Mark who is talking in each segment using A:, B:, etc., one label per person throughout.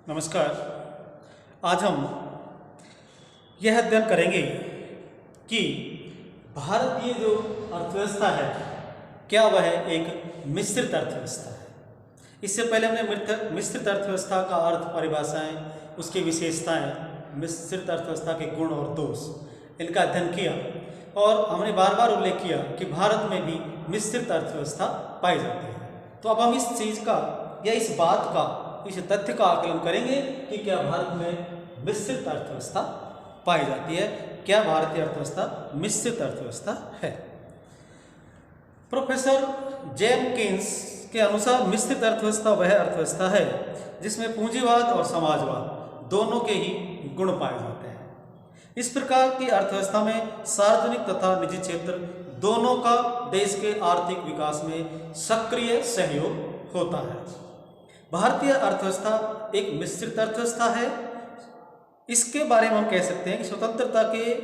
A: नमस्कार। आज हम यह अध्ययन करेंगे कि भारतीय जो अर्थव्यवस्था है क्या वह एक मिश्रित अर्थव्यवस्था है। इससे पहले हमने मिश्रित अर्थव्यवस्था का अर्थ, परिभाषाएं, उसकी विशेषताएं, मिश्रित अर्थव्यवस्था के गुण और दोष, इनका अध्ययन किया और हमने बार बार उल्लेख किया कि भारत में भी मिश्रित अर्थव्यवस्था पाई जाती है। तो अब हम इस चीज़ का या इस बात का, इस तथ्य का आकलन करेंगे कि क्या भारत में मिश्रित अर्थव्यवस्था पाई जाती है, क्या भारतीय अर्थव्यवस्था मिश्रित अर्थव्यवस्था है। प्रोफेसर जेमकिंस के अनुसार मिश्रित अर्थव्यवस्था वह अर्थव्यवस्था है जिसमें पूंजीवाद और समाजवाद दोनों के ही गुण पाए जाते हैं। इस प्रकार की अर्थव्यवस्था में सार्वजनिक तथा निजी क्षेत्र दोनों का देश के आर्थिक विकास में सक्रिय सहयोग होता है। भारतीय अर्थव्यवस्था एक मिश्रित अर्थव्यवस्था है। इसके बारे में हम कह सकते हैं कि स्वतंत्रता के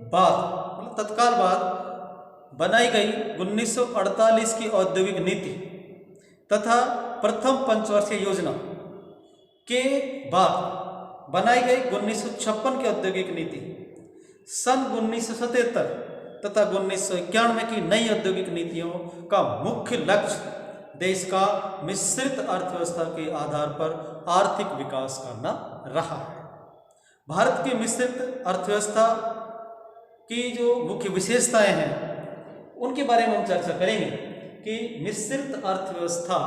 A: बाद, मतलब तत्काल बाद बनाई गई 1948 की औद्योगिक नीति तथा प्रथम पंचवर्षीय योजना के बाद बनाई गई 1956 की औद्योगिक नीति, सन 1977 तथा 1991 की नई औद्योगिक नीतियों का मुख्य लक्ष्य देश का मिश्रित अर्थव्यवस्था के आधार पर आर्थिक विकास करना रहा है। भारत की मिश्रित अर्थव्यवस्था की जो मुख्य विशेषताएं हैं उनके बारे में हम चर्चा करेंगे कि मिश्रित अर्थव्यवस्था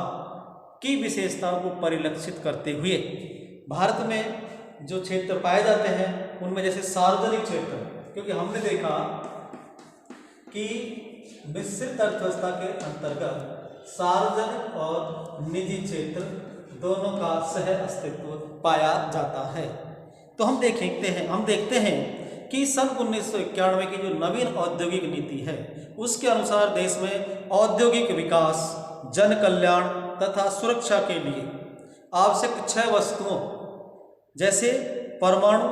A: की विशेषताओं को परिलक्षित करते हुए भारत में जो क्षेत्र पाए जाते हैं उनमें जैसे सार्वजनिक क्षेत्र, क्योंकि हमने देखा कि मिश्रित अर्थव्यवस्था के अंतर्गत सार्वजनिक और निजी क्षेत्र दोनों का सह अस्तित्व पाया जाता है। तो हम देखते हैं कि सन 1991 की जो नवीन औद्योगिक नीति है उसके अनुसार देश में औद्योगिक विकास, जन कल्याण तथा सुरक्षा के लिए आवश्यक 6 वस्तुओं जैसे परमाणु,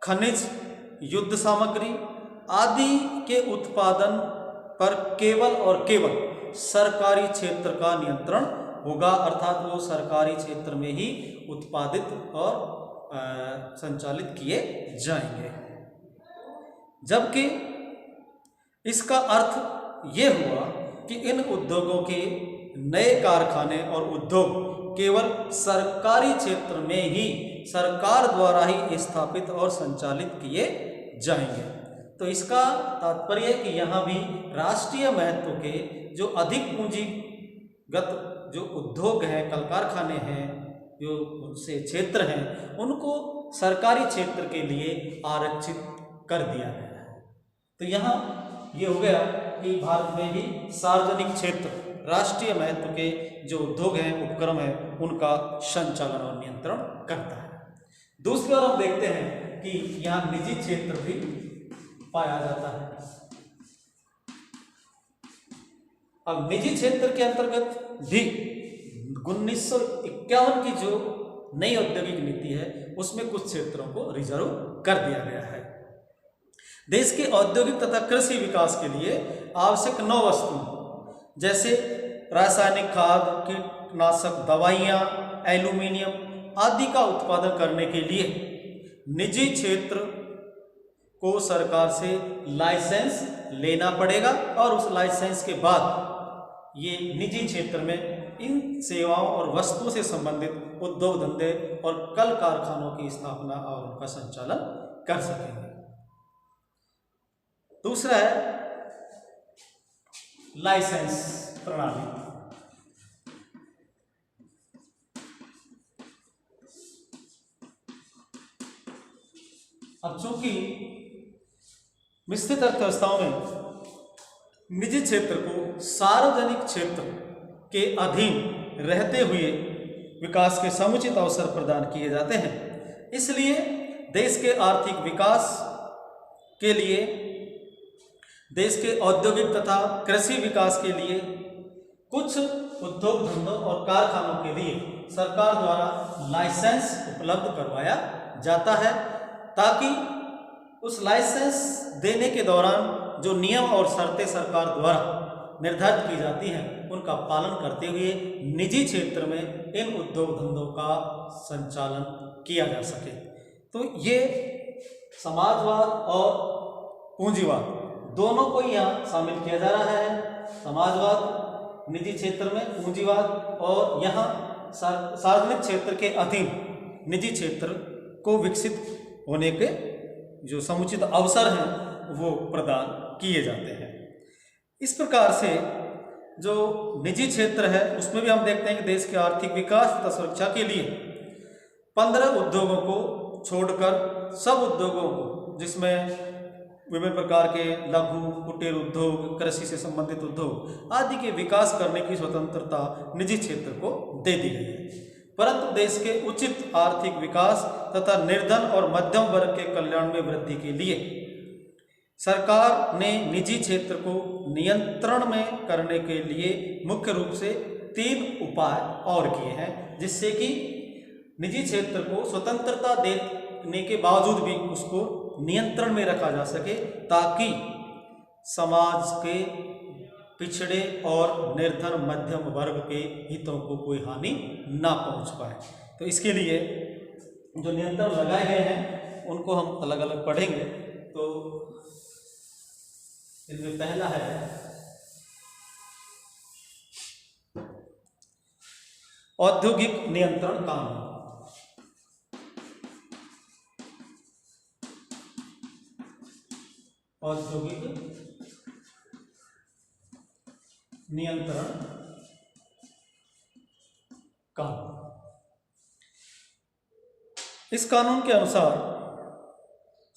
A: खनिज, युद्ध सामग्री आदि के उत्पादन पर केवल और केवल सरकारी क्षेत्र का नियंत्रण होगा, अर्थात वो सरकारी क्षेत्र में ही उत्पादित और संचालित किए जाएंगे। जबकि इसका अर्थ ये हुआ कि इन उद्योगों के नए कारखाने और उद्योग केवल सरकारी क्षेत्र में ही सरकार द्वारा ही स्थापित और संचालित किए जाएंगे। तो इसका तात्पर्य है कि यहाँ भी राष्ट्रीय महत्व के जो अधिक पूंजीगत जो उद्योग हैं, कल कारखाने हैं, जो से क्षेत्र हैं, उनको सरकारी क्षेत्र के लिए आरक्षित कर दिया गया है। तो यहाँ ये हो गया कि भारत में भी सार्वजनिक क्षेत्र राष्ट्रीय महत्व के जो उद्योग हैं, उपक्रम हैं, उनका संचालन और नियंत्रण करता है। दूसरी ओर हम देखते हैं कि यहाँ निजी क्षेत्र भी पाया जाता है। अब निजी क्षेत्र के अंतर्गत भी 1951 की जो नई औद्योगिक नीति है उसमें कुछ क्षेत्रों को रिजर्व कर दिया गया है। देश के औद्योगिक तथा कृषि विकास के लिए आवश्यक 9 वस्तुओं जैसे रासायनिक खाद, कीटनाशक दवाइयाँ, एल्यूमीनियम आदि का उत्पादन करने के लिए निजी क्षेत्र को सरकार से लाइसेंस लेना पड़ेगा और उस लाइसेंस के बाद ये निजी क्षेत्र में इन सेवाओं और वस्तुओं से संबंधित उद्योग धंधे और कल कारखानों की स्थापना और उनका संचालन कर सकेंगे। दूसरा है लाइसेंस प्रणाली। अब चूंकि मिश्रित अर्थव्यवस्थाओं में निजी क्षेत्र को सार्वजनिक क्षेत्र के अधीन रहते हुए विकास के समुचित अवसर प्रदान किए जाते हैं, इसलिए देश के आर्थिक विकास के लिए, देश के औद्योगिक तथा कृषि विकास के लिए कुछ उद्योग धंधों और कारखानों के लिए सरकार द्वारा लाइसेंस उपलब्ध करवाया जाता है, ताकि उस लाइसेंस देने के दौरान जो नियम और शर्तें सरकार द्वारा निर्धारित की जाती हैं उनका पालन करते हुए निजी क्षेत्र में इन उद्योग धंधों का संचालन किया जा सके। तो ये समाजवाद और पूंजीवाद दोनों को यहाँ शामिल किया जा रहा है। समाजवाद निजी क्षेत्र में, पूंजीवाद, और यहाँ सार्वजनिक क्षेत्र के अधीन निजी क्षेत्र को विकसित होने के जो समुचित अवसर हैं वो प्रदान किए जाते हैं। इस प्रकार से जो निजी क्षेत्र है उसमें भी हम देखते हैं कि देश के आर्थिक विकास तथा सुरक्षा के लिए 15 उद्योगों को छोड़कर सब उद्योगों को, जिसमें विभिन्न प्रकार के लघु कुटीर उद्योग, कृषि से संबंधित उद्योग आदि के विकास करने की स्वतंत्रता निजी क्षेत्र को दे दी गई है। परंतु देश के उचित आर्थिक विकास तथा निर्धन और मध्यम वर्ग के कल्याण में वृद्धि के लिए सरकार ने निजी क्षेत्र को नियंत्रण में करने के लिए मुख्य रूप से 3 उपाय और किए हैं, जिससे कि निजी क्षेत्र को स्वतंत्रता देने के बावजूद भी उसको नियंत्रण में रखा जा सके, ताकि समाज के पिछड़े और निर्धन मध्यम वर्ग के हितों को कोई हानि ना पहुंच पाए। तो इसके लिए जो नियंत्रण लगाए गए हैं उनको हम अलग अलग पढ़ेंगे। तो इनमें पहला है औद्योगिक नियंत्रण कानून। औद्योगिक नियंत्रण कानून। इस कानून के अनुसार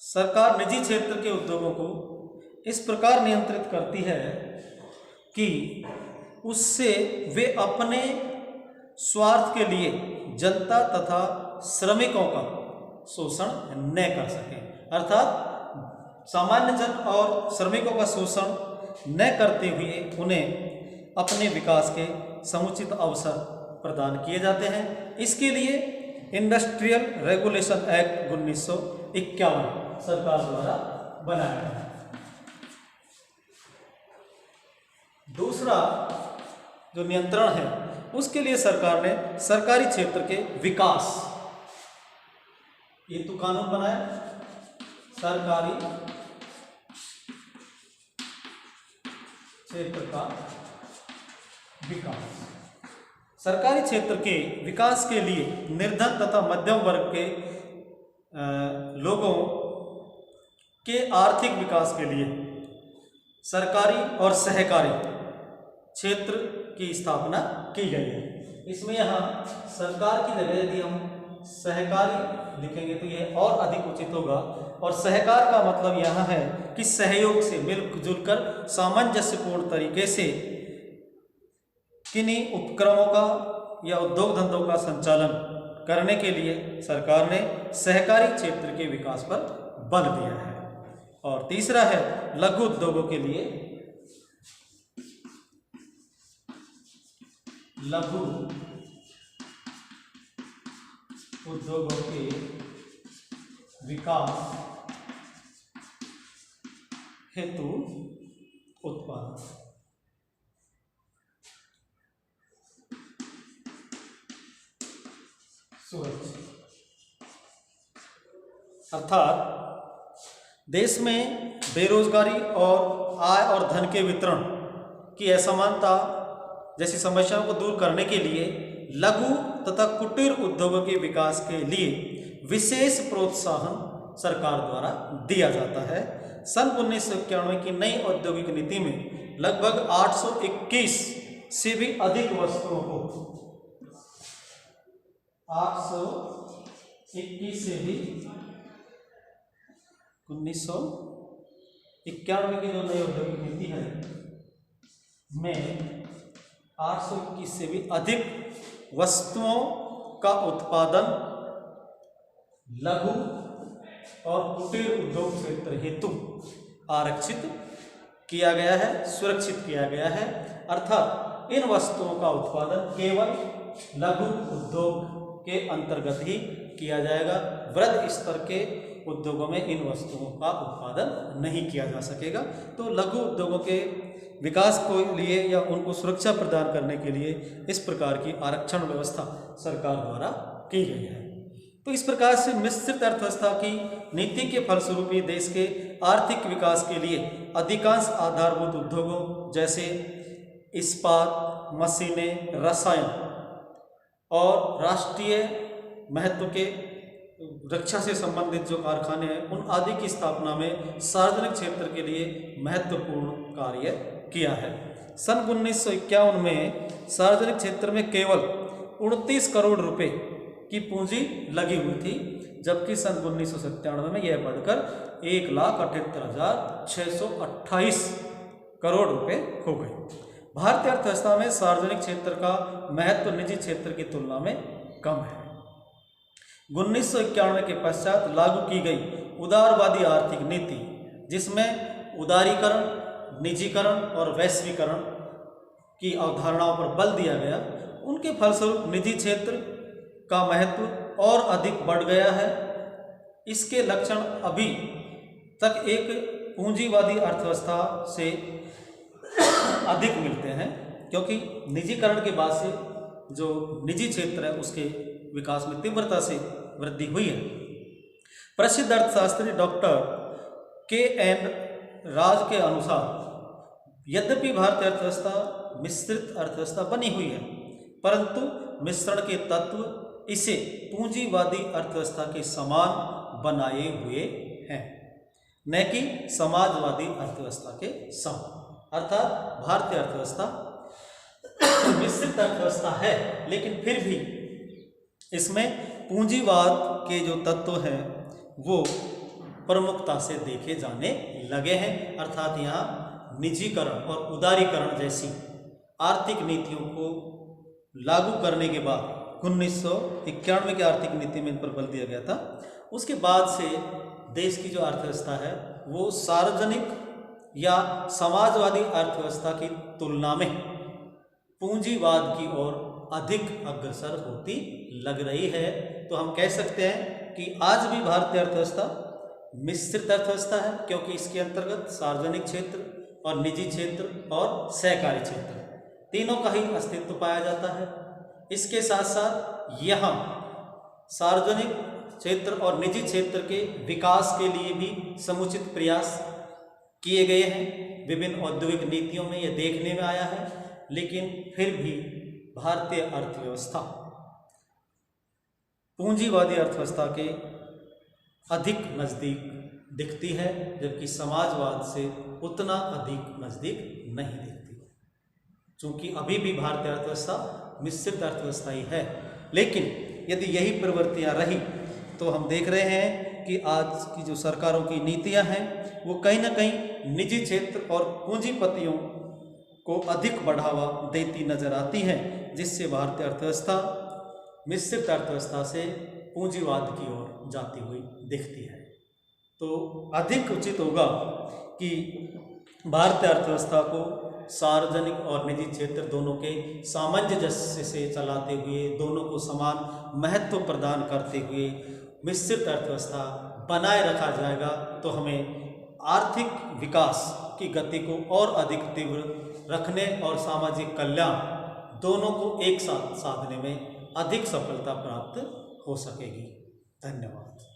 A: सरकार निजी क्षेत्र के उद्योगों को इस प्रकार नियंत्रित करती है कि उससे वे अपने स्वार्थ के लिए जनता तथा श्रमिकों का शोषण न कर सकें। अर्थात सामान्य जन और श्रमिकों का शोषण न करते हुए उन्हें अपने विकास के समुचित अवसर प्रदान किए जाते हैं। इसके लिए इंडस्ट्रियल रेगुलेशन एक्ट 1951 सरकार द्वारा बनाया गया है। दूसरा जो नियंत्रण है उसके लिए सरकार ने सरकारी क्षेत्र के विकास हेतु कानून बनाया। सरकारी क्षेत्र का विकास, सरकारी क्षेत्र के विकास के लिए निर्धन तथा मध्यम वर्ग के लोगों के आर्थिक विकास के लिए सरकारी और सहकारी क्षेत्र की स्थापना की गई है। इसमें यहाँ सरकार की जगह यदि हम सहकारी लिखेंगे तो यह और अधिक उचित होगा। और सहकार का मतलब यहाँ है कि सहयोग से मिलजुल कर सामंजस्यपूर्ण तरीके से किन्हीं उपक्रमों का या उद्योग धंधों का संचालन करने के लिए सरकार ने सहकारी क्षेत्र के विकास पर बल दिया है। और तीसरा है लघु उद्योगों के लिए लघु उद्योगों के विकास हेतु उत्पादन। अर्थात देश में बेरोजगारी और आय और धन के वितरण की असमानता जैसी समस्याओं को दूर करने के लिए लघु तथा कुटीर उद्योगों के विकास के लिए विशेष प्रोत्साहन सरकार द्वारा दिया जाता है। सन 1991 की नई औद्योगिक नीति में लगभग 821 से भी अधिक वस्तुओं को 821 से भी 1991 की जो नई औद्योगिक नीति है में 821 से भी अधिक वस्तुओं का उत्पादन लघु और कुटीर उद्योग क्षेत्र हेतु आरक्षित किया गया है, सुरक्षित किया गया है। अर्थात इन वस्तुओं का उत्पादन केवल लघु उद्योग के अंतर्गत ही किया जाएगा। वृहद स्तर के उद्योगों में इन वस्तुओं का उत्पादन नहीं किया जा सकेगा। तो लघु उद्योगों के विकास को लिए या उनको सुरक्षा प्रदान करने के लिए इस प्रकार की आरक्षण व्यवस्था सरकार द्वारा की गई है। तो इस प्रकार से मिश्रित अर्थव्यवस्था की नीति के फलस्वरूप ही देश के आर्थिक विकास के लिए अधिकांश आधारभूत उद्योगों जैसे इस्पात, मशीनें, रसायन और राष्ट्रीय महत्व के रक्षा से संबंधित जो कारखाने हैं उन आदि की स्थापना में सार्वजनिक क्षेत्र के लिए महत्वपूर्ण कार्य किया है। सन 1951 में सार्वजनिक क्षेत्र में केवल 29 करोड़ रुपए की पूंजी लगी हुई थी, जबकि सन 1997 में यह बढ़कर 1,78,628 करोड़ रुपए हो गई। भारतीय अर्थव्यवस्था में सार्वजनिक क्षेत्र का महत्व निजी क्षेत्र की तुलना में कम है। 1991 के पश्चात लागू की गई उदारवादी आर्थिक नीति, जिसमें उदारीकरण, निजीकरण और वैश्वीकरण की अवधारणाओं पर बल दिया गया, उनके फलस्वरूप निजी क्षेत्र का महत्व और अधिक बढ़ गया है। इसके लक्षण अभी तक एक पूंजीवादी अर्थव्यवस्था से अधिक मिलते हैं, क्योंकि निजीकरण के बाद से जो निजी क्षेत्र है उसके विकास में तीव्रता से वृद्धि हुई है। प्रसिद्ध अर्थशास्त्री डॉक्टर के.एन. राज के अनुसार यद्यपि भारतीय अर्थव्यवस्था मिश्रित अर्थव्यवस्था बनी हुई है, परंतु मिश्रण के तत्व इसे पूंजीवादी अर्थव्यवस्था के समान बनाए हुए हैं, न कि समाजवादी अर्थव्यवस्था के समान। अर्थात भारतीय अर्थव्यवस्था मिश्रित अर्थव्यवस्था है, लेकिन फिर भी इसमें पूंजीवाद के जो तत्व हैं वो प्रमुखता से देखे जाने लगे हैं। अर्थात यहाँ निजीकरण और उदारीकरण जैसी आर्थिक नीतियों को लागू करने के बाद 1991 की आर्थिक नीति में इन पर बल दिया गया था। उसके बाद से देश की जो अर्थव्यवस्था है वो सार्वजनिक या समाजवादी अर्थव्यवस्था की तुलना में पूंजीवाद की ओर अधिक अग्रसर होती लग रही है। तो हम कह सकते हैं कि आज भी भारतीय अर्थव्यवस्था मिश्रित अर्थव्यवस्था है, क्योंकि इसके अंतर्गत सार्वजनिक क्षेत्र और निजी क्षेत्र और सहकारी क्षेत्र तीनों का ही अस्तित्व पाया जाता है। इसके साथ साथ यहाँ सार्वजनिक क्षेत्र और निजी क्षेत्र के विकास के लिए भी समुचित प्रयास किए गए हैं। विभिन्न औद्योगिक नीतियों में यह देखने में आया है, लेकिन फिर भी भारतीय अर्थव्यवस्था पूंजीवादी अर्थव्यवस्था के अधिक नज़दीक दिखती है, जबकि समाजवाद से उतना अधिक नज़दीक नहीं दिखती। चूँकि अभी भी भारतीय अर्थव्यवस्था मिश्रित अर्थव्यवस्था ही है, लेकिन यदि यही प्रवृत्तियाँ रही तो हम देख रहे हैं कि आज की जो सरकारों की नीतियाँ हैं वो कहीं ना कहीं निजी क्षेत्र और पूंजीपतियों को अधिक बढ़ावा देती नजर आती हैं, जिससे भारतीय अर्थव्यवस्था मिश्रित अर्थव्यवस्था से पूंजीवाद की ओर जाती हुई दिखती है। तो अधिक उचित होगा कि भारतीय अर्थव्यवस्था को सार्वजनिक और निजी क्षेत्र दोनों के सामंजस्य से चलाते हुए, दोनों को समान महत्व प्रदान करते हुए मिश्रित अर्थव्यवस्था बनाए रखा जाएगा, तो हमें आर्थिक विकास की गति को और अधिक तीव्र रखने और सामाजिक कल्याण दोनों को एक साथ साधने में अधिक सफलता प्राप्त हो सकेगी। धन्यवाद।